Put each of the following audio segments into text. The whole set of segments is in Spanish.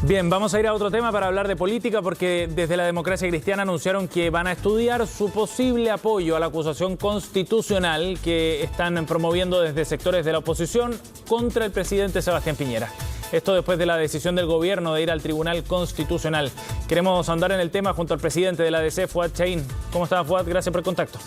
Bien, vamos a ir a otro tema para hablar de política, porque desde la Democracia Cristiana anunciaron que van a estudiar su posible apoyo a la acusación constitucional que están promoviendo desde sectores de la oposición contra el presidente Sebastián Piñera. Esto después de la decisión del gobierno de ir al Tribunal Constitucional. Queremos ahondar en el tema junto al presidente de la ADC, Fuad Chahín. ¿Cómo está, Fuad? Gracias por el contacto.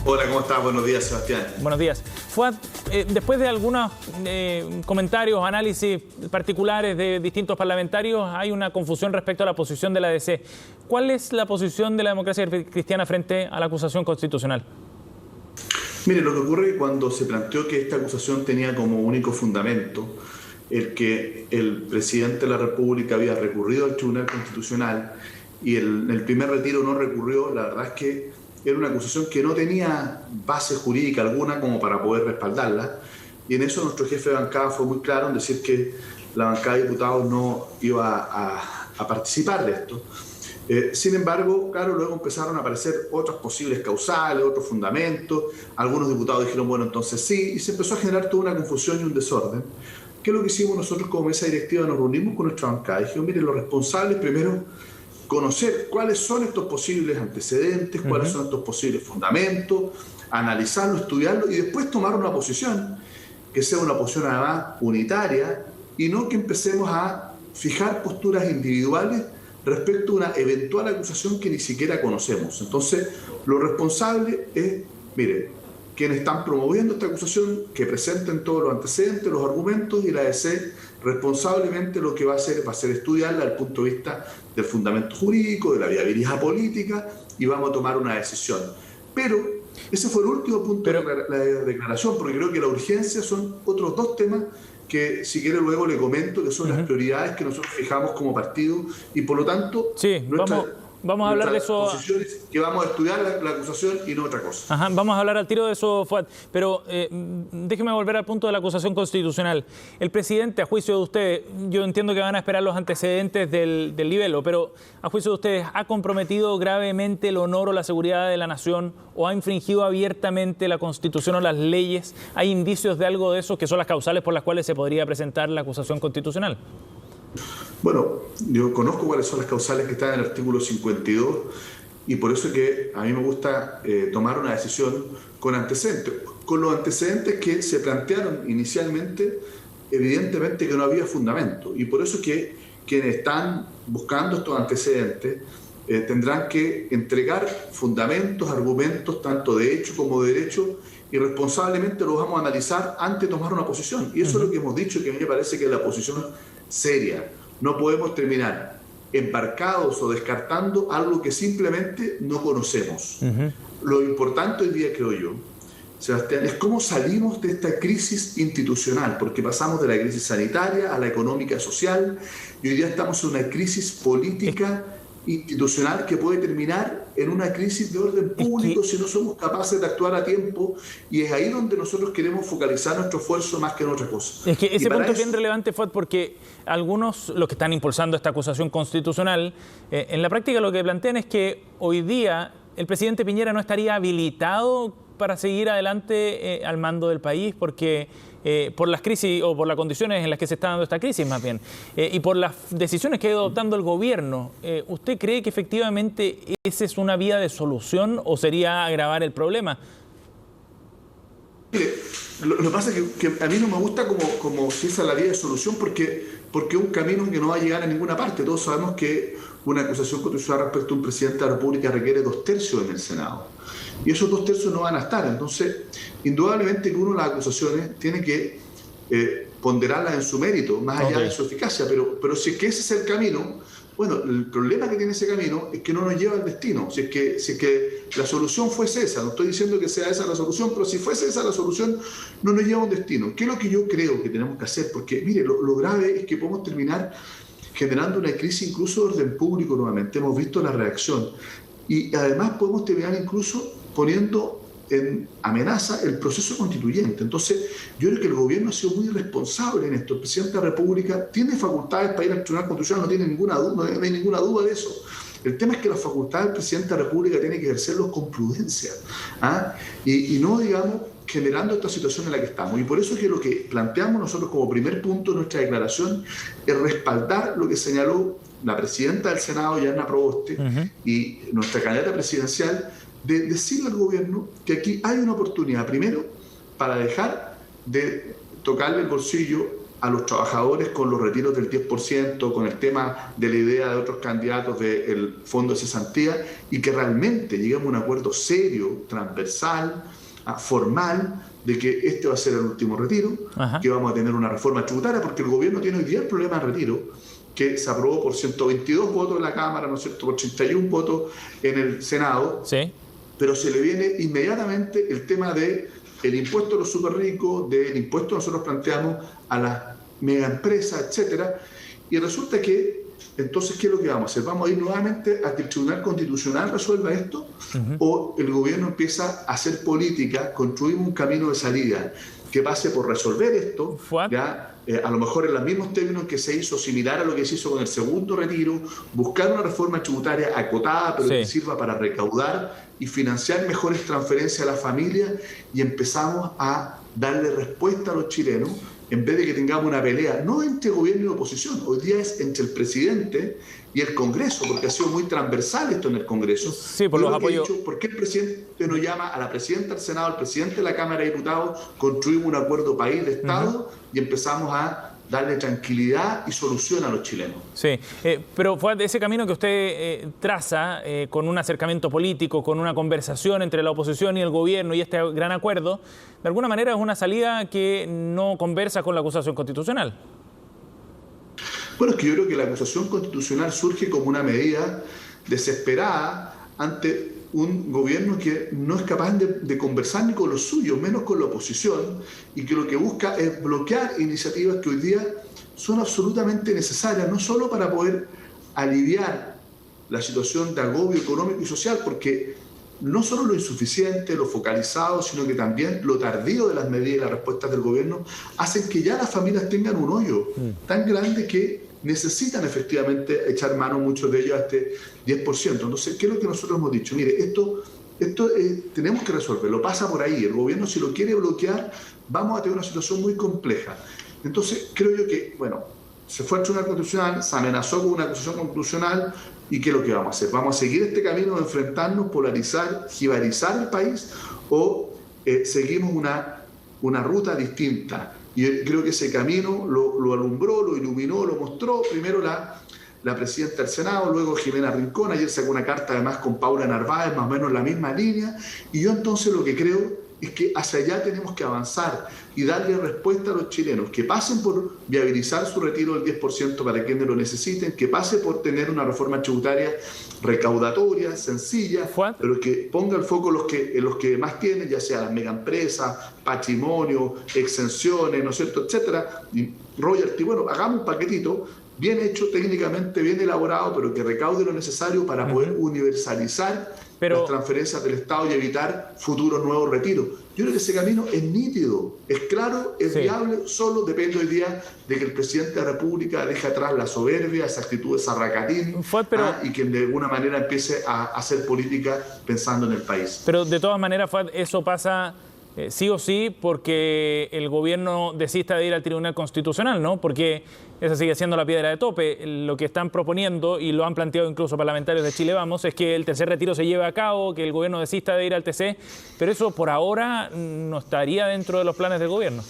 Hola, ¿cómo estás? Buenos días, Sebastián. Buenos días. Fuad, después de algunos comentarios, análisis particulares de distintos parlamentarios, hay una confusión respecto a la posición de la ADC. ¿Cuál es la posición de la Democracia Cristiana frente a la acusación constitucional? Mire, lo que ocurre cuando se planteó que esta acusación tenía como único fundamento el que el presidente de la República había recurrido al Tribunal Constitucional y el primer retiro no recurrió, la verdad es que era una acusación que no tenía base jurídica alguna como para poder respaldarla, y en eso nuestro jefe de bancada fue muy claro en decir que la bancada de diputados no iba a participar de esto. Sin embargo, claro, luego empezaron a aparecer otras posibles causales, otros fundamentos. Algunos diputados dijeron, bueno, entonces sí, y se empezó a generar toda una confusión y un desorden. ¿Qué es lo que hicimos nosotros como mesa directiva? Nos reunimos con nuestra bancada y dijimos, miren, los responsables primero conocer cuáles son estos posibles antecedentes, cuáles son estos posibles fundamentos, analizarlo, estudiarlo y después tomar una posición que sea una posición además unitaria y no que empecemos a fijar posturas individuales respecto a una eventual acusación que ni siquiera conocemos. Entonces, lo responsable es, mire, quienes están promoviendo esta acusación, que presenten todos los antecedentes, los argumentos, y la ADC responsablemente lo que va a ser estudiarla desde el punto de vista del fundamento jurídico, de la viabilidad política, y vamos a tomar una decisión. Pero ese fue el último punto de la declaración, porque creo que la urgencia son otros dos temas que, si quiere, luego le comento, que son las prioridades que nosotros fijamos como partido, y por lo tanto, sí, vamos a hablar de eso. Posiciones que vamos a estudiar la acusación y no otra cosa. Ajá, vamos a hablar al tiro de eso, Fuad. Pero déjeme volver al punto de la acusación constitucional. El presidente, a juicio de ustedes, yo entiendo que van a esperar los antecedentes del libelo, pero a juicio de ustedes, ¿ha comprometido gravemente el honor o la seguridad de la nación o ha infringido abiertamente la Constitución o las leyes? ¿Hay indicios de algo de eso que son las causales por las cuales se podría presentar la acusación constitucional? Bueno, yo conozco cuáles son las causales que están en el artículo 52 y por eso es que a mí me gusta tomar una decisión con antecedentes. Con los antecedentes que se plantearon inicialmente, evidentemente que no había fundamento, y por eso es que quienes están buscando estos antecedentes tendrán que entregar fundamentos, argumentos, tanto de hecho como de derecho, y responsablemente los vamos a analizar antes de tomar una posición. Y eso es lo que hemos dicho, que a mí me parece que es la posición seria. No podemos terminar embarcados o descartando algo que simplemente no conocemos. Lo importante hoy día, creo yo, Sebastián, es cómo salimos de esta crisis institucional, porque pasamos de la crisis sanitaria a la económica social, y hoy día estamos en una crisis política institucional que puede terminar en una crisis de orden público si no somos capaces de actuar a tiempo, y es ahí donde nosotros queremos focalizar nuestro esfuerzo más que en otra cosa. Es que ese punto es bien relevante, Fuad, porque algunos, los que están impulsando esta acusación constitucional, en la práctica lo que plantean es que hoy día el presidente Piñera no estaría habilitado para seguir adelante al mando del país, porque por las crisis o por las condiciones en las que se está dando esta crisis más bien, y por las decisiones que ha ido adoptando el gobierno. ¿Usted cree que efectivamente esa es una vía de solución o sería agravar el problema? Mire, lo que pasa es que a mí no me gusta como si esa es la vía de solución, porque es un camino que no va a llegar a ninguna parte. Todos sabemos que una acusación constitucional respecto a un presidente de la República requiere 2/3 en el Senado. Y esos 2/3 no van a estar. Entonces, indudablemente que uno las acusaciones tiene que ponderarlas en su mérito, más allá de su eficacia. Pero si es que ese es el camino, bueno, el problema que tiene ese camino es que no nos lleva al destino. Si es que la solución fuese esa, no estoy diciendo que sea esa la solución, pero si fuese esa la solución, no nos lleva a un destino. ¿Qué es lo que yo creo que tenemos que hacer? Porque, mire, lo grave es que podemos terminar generando una crisis incluso de orden público nuevamente. Hemos visto la reacción. Y además podemos terminar incluso poniendo en amenaza el proceso constituyente. Entonces, yo creo que el gobierno ha sido muy irresponsable en esto. El presidente de la República tiene facultades para ir al Tribunal Constitucional, no hay ninguna duda de eso. El tema es que las facultades del presidente de la República tiene que ejercerlos con prudencia, y no, digamos, generando esta situación en la que estamos. Y por eso es que lo que planteamos nosotros como primer punto de nuestra declaración es respaldar lo que señaló la presidenta del Senado, Yana Proboste, y nuestra candidata presidencial, de decirle al gobierno que aquí hay una oportunidad, primero, para dejar de tocarle el bolsillo a los trabajadores con los retiros del 10%, con el tema de la idea de otros candidatos del fondo de cesantía, y que realmente lleguemos a un acuerdo serio, transversal, formal, de que este va a ser el último retiro, que vamos a tener una reforma tributaria, porque el gobierno tiene hoy día el problema de retiro, que se aprobó por 122 votos en la Cámara, ¿no es cierto?, por 81 votos en el Senado, pero se le viene inmediatamente el tema de el impuesto a los súper ricos, del impuesto que nosotros planteamos a las megaempresas, etcétera, y resulta que, entonces, ¿qué es lo que vamos a hacer? ¿Vamos a ir nuevamente a que el Tribunal Constitucional resuelva esto? ¿O el gobierno empieza a hacer política, construimos un camino de salida que pase por resolver esto, ya a lo mejor en los mismos términos que se hizo, similar a lo que se hizo con el segundo retiro, buscar una reforma tributaria acotada, pero que sirva para recaudar y financiar mejores transferencias a la familia, y empezamos a darle respuesta a los chilenos, en vez de que tengamos una pelea, no entre gobierno y oposición, hoy día es entre el presidente y el Congreso, porque ha sido muy transversal esto en el Congreso. Sí, por los apoyos. ¿Por qué el presidente no llama a la presidenta del Senado, al presidente de la Cámara de Diputados, construimos un acuerdo país de Estado y empezamos a darle tranquilidad y solución a los chilenos? Sí, pero fue ese camino que usted traza con un acercamiento político, con una conversación entre la oposición y el gobierno y este gran acuerdo, de alguna manera es una salida que no conversa con la acusación constitucional. Bueno, es que yo creo que la acusación constitucional surge como una medida desesperada ante un gobierno que no es capaz de conversar ni con los suyos, menos con la oposición, y que lo que busca es bloquear iniciativas que hoy día son absolutamente necesarias, no solo para poder aliviar la situación de agobio económico y social, porque no solo lo insuficiente, lo focalizado, sino que también lo tardío de las medidas y las respuestas del gobierno hacen que ya las familias tengan un hoyo tan grande que necesitan efectivamente echar mano muchos de ellos a este 10%. Entonces, ¿qué es lo que nosotros hemos dicho? Mire, esto tenemos que resolverlo, pasa por ahí. El gobierno, si lo quiere bloquear, vamos a tener una situación muy compleja. Entonces, creo yo que, bueno, se fue al Tribunal Constitucional, se amenazó con una acusación constitucional, ¿y qué es lo que vamos a hacer? ¿Vamos a seguir este camino de enfrentarnos, polarizar, jibarizar el país, o seguimos una ruta distinta? Y creo que ese camino lo alumbró, lo iluminó, lo mostró primero la presidenta del Senado, luego Jimena Rincón. Ayer sacó una carta además con Paula Narváez, más o menos en la misma línea. Y yo entonces lo que creo es que hacia allá tenemos que avanzar y darle respuesta a los chilenos, que pasen por viabilizar su retiro del 10% para quienes lo necesiten, que pase por tener una reforma tributaria recaudatoria, sencilla, pero que ponga el foco en los que más tienen, ya sea las megaempresas, patrimonio, exenciones, ¿no es cierto?, etcétera, y royalty. Bueno, hagamos un paquetito bien hecho, técnicamente bien elaborado, pero que recaude lo necesario para poder universalizar las transferencias del Estado y evitar futuros nuevos retiros. Yo creo que ese camino es nítido, es claro, es viable, solo depende hoy día de que el presidente de la República deje atrás la soberbia, esa actitud de zarracatín, y que de alguna manera empiece a hacer política pensando en el país. Pero de todas maneras, Fuad, eso pasa sí o sí porque el gobierno desista de ir al Tribunal Constitucional, ¿no? Porque esa sigue siendo la piedra de tope. Lo que están proponiendo, y lo han planteado incluso parlamentarios de Chile Vamos, es que el tercer retiro se lleve a cabo, que el gobierno desista de ir al TC, pero eso por ahora no estaría dentro de los planes del gobierno.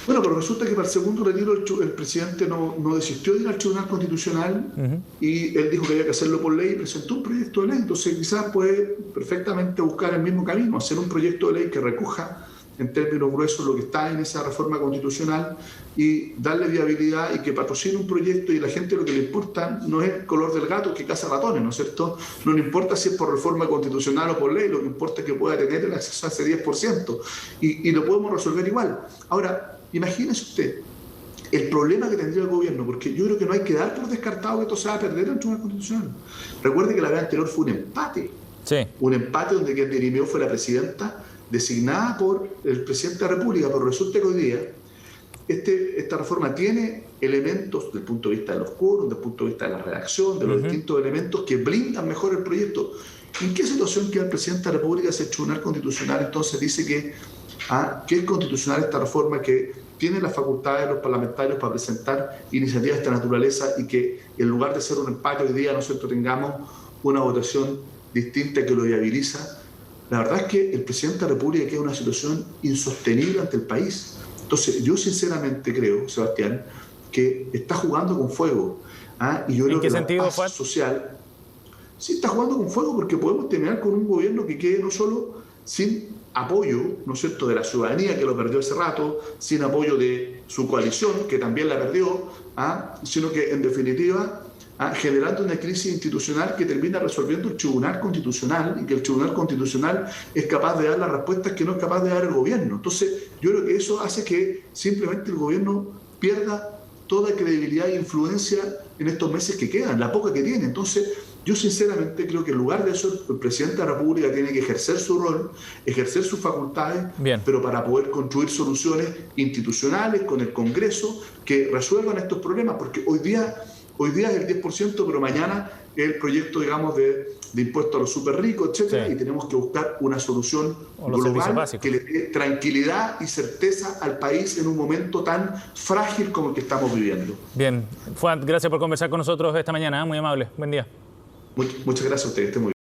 Bueno, pero resulta que para el segundo retiro el presidente no desistió de ir al Tribunal Constitucional y él dijo que había que hacerlo por ley y presentó un proyecto de ley. Entonces quizás puede perfectamente buscar el mismo camino, hacer un proyecto de ley que recoja en términos gruesos lo que está en esa reforma constitucional y darle viabilidad y que patrocine un proyecto, y la gente lo que le importa no es el color del gato que caza ratones, ¿no es cierto? No le importa si es por reforma constitucional o por ley, lo que importa es que pueda tener el acceso a ese 10% y lo podemos resolver igual. Ahora, imagínese usted el problema que tendría el gobierno, porque yo creo que no hay que dar por descartado que esto se va a perder en el Tribunal Constitucional. Recuerde que la vez anterior fue un empate. Sí. Un empate donde quien dirimió fue la presidenta designada por el presidente de la República, pero resulta que hoy día esta reforma tiene elementos desde el punto de vista de los quórum, desde el punto de vista de la redacción, de los distintos elementos que blindan mejor el proyecto. ¿En qué situación queda el presidente de la República si el Tribunal Constitucional entonces dice que es constitucional esta reforma, que tiene las facultades de los parlamentarios para presentar iniciativas de esta naturaleza y que en lugar de ser un empate hoy día, ¿no es cierto?, tengamos una votación distinta que lo viabiliza? La verdad es que el presidente de la República queda en una situación insostenible ante el país. Entonces, yo sinceramente creo, Sebastián, que está jugando con fuego. Y yo creo ¿En qué que sentido, la paz social... Sí, está jugando con fuego porque podemos terminar con un gobierno que quede no solo sin apoyo, ¿no es cierto?, de la ciudadanía, que lo perdió hace rato, sin apoyo de su coalición, que también la perdió, sino que, en definitiva, generando una crisis institucional que termina resolviendo el Tribunal Constitucional, y que el Tribunal Constitucional es capaz de dar las respuestas que no es capaz de dar el gobierno. Entonces, yo creo que eso hace que simplemente el gobierno pierda toda credibilidad e influencia en estos meses que quedan, la poca que tiene. Entonces, yo sinceramente creo que en lugar de eso el presidente de la República tiene que ejercer su rol, ejercer sus facultades, pero para poder construir soluciones institucionales con el Congreso que resuelvan estos problemas, porque hoy día es el 10%, pero mañana es el proyecto, digamos, de impuesto a los súper ricos, etcétera, y tenemos que buscar una solución global que le dé tranquilidad y certeza al país en un momento tan frágil como el que estamos viviendo. Bien, Fuad, gracias por conversar con nosotros esta mañana, muy amable, buen día. Muchas gracias a ustedes, estén muy bien.